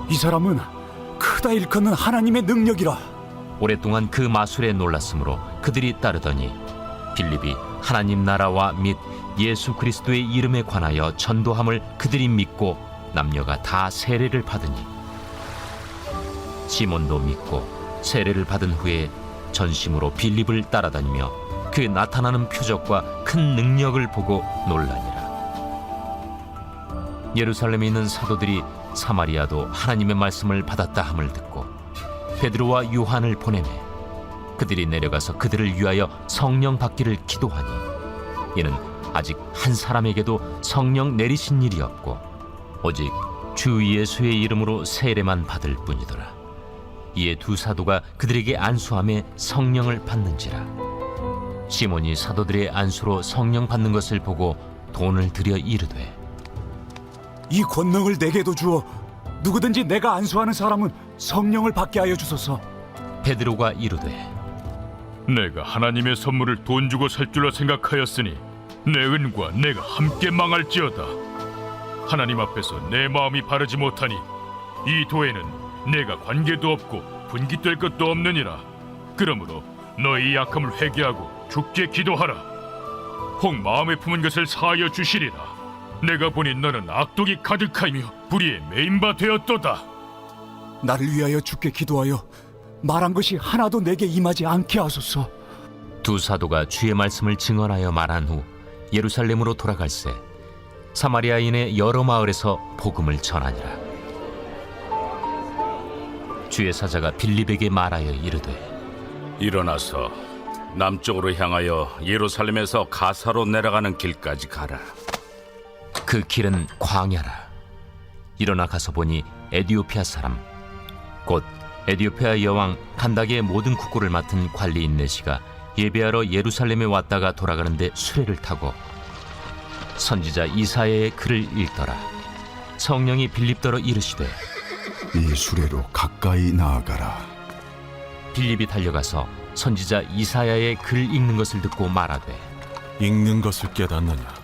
이 사람은 크다 일컫는 하나님의 능력이라. 오랫동안 그 마술에 놀랐으므로 그들이 따르더니 빌립이 하나님 나라와 및 예수 그리스도의 이름에 관하여 전도함을 그들이 믿고 남녀가 다 세례를 받으니 시몬도 믿고 세례를 받은 후에 전심으로 빌립을 따라다니며 그 나타나는 표적과 큰 능력을 보고 놀라니라. 예루살렘에 있는 사도들이 사마리아도 하나님의 말씀을 받았다 함을 듣고 베드로와 요한을 보내매 그들이 내려가서 그들을 위하여 성령 받기를 기도하니 이는 아직 한 사람에게도 성령 내리신 일이 없고 오직 주 예수의 이름으로 세례만 받을 뿐이더라. 이에 두 사도가 그들에게 안수함에 성령을 받는지라. 시몬이 사도들의 안수로 성령 받는 것을 보고 돈을 들여 이르되 이 권능을 내게도 주어 누구든지 내가 안수하는 사람은 성령을 받게 하여 주소서. 베드로가 이르되 내가 하나님의 선물을 돈 주고 살 줄로 생각하였으니 내 은과 내가 함께 망할지어다. 하나님 앞에서 내 마음이 바르지 못하니 이 도에는 내가 관계도 없고 분깃될 것도 없느니라. 그러므로 너희 약함을 회개하고 주께 기도하라. 혹 마음에 품은 것을 사하여 주시리라. 내가 보니 너는 악독이 가득하며 불의에 매인 바 되었도다. 나를 위하여 주께 기도하여 말한 것이 하나도 내게 임하지 않게 하소서. 두 사도가 주의 말씀을 증언하여 말한 후 예루살렘으로 돌아갈새 사마리아인의 여러 마을에서 복음을 전하니라. 주의 사자가 빌립에게 말하여 이르되 일어나서 남쪽으로 향하여 예루살렘에서 가사로 내려가는 길까지 가라. 그 길은 광야라. 일어나 가서 보니 에디오피아 사람 곧 에디오피아 여왕 간닥의 모든 국고를 맡은 관리인 내시가 예배하러 예루살렘에 왔다가 돌아가는데 수레를 타고 선지자 이사야의 글을 읽더라. 성령이 빌립더러 이르시되 이 수레로 가까이 나아가라. 빌립이 달려가서 선지자 이사야의 글 읽는 것을 듣고 말하되 읽는 것을 깨닫느냐?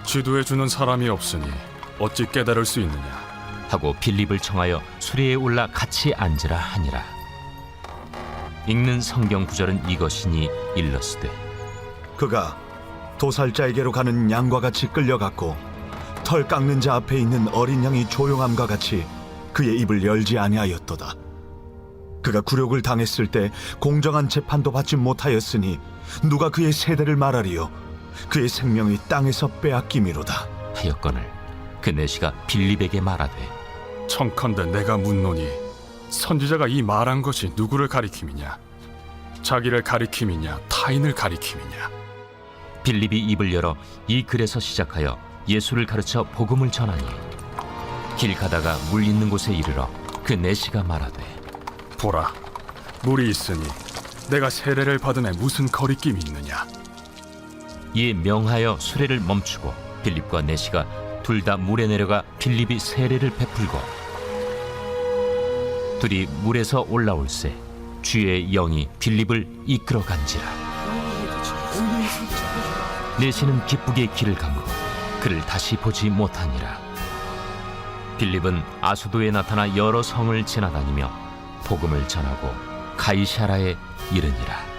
지도해 주는 사람이 없으니 어찌 깨달을 수 있느냐. 하고 빌립을 청하여 수레에 올라 같이 앉으라 하니라. 읽는 성경 구절은 이것이니 일러스되 그가 도살자에게로 가는 양과 같이 끌려갔고 털 깎는 자 앞에 있는 어린 양이 조용함과 같이 그의 입을 열지 아니하였도다. 그가 굴욕을 당했을 때 공정한 재판도 받지 못하였으니 누가 그의 세대를 말하리요. 그의 생명이 땅에서 빼앗김이로다 하였거늘 그 내시가 빌립에게 말하되 청컨대 내가 묻노니 선지자가 이 말한 것이 누구를 가리킴이냐? 자기를 가리킴이냐 타인을 가리킴이냐? 빌립이 입을 열어 이 글에서 시작하여 예수를 가르쳐 복음을 전하니 길 가다가 물 있는 곳에 이르러 그 내시가 말하되 보라, 물이 있으니 내가 세례를 받음에 무슨 거리낌이 있느냐? 이에 명하여 수레를 멈추고 빌립과 내시가 둘 다 물에 내려가 빌립이 세례를 베풀고 둘이 물에서 올라올새 주의 영이 빌립을 이끌어 간지라. 내시는 기쁘게 길을 감고 그를 다시 보지 못하니라. 빌립은 아수도에 나타나 여러 성을 지나다니며 복음을 전하고 가이사라에 이르니라.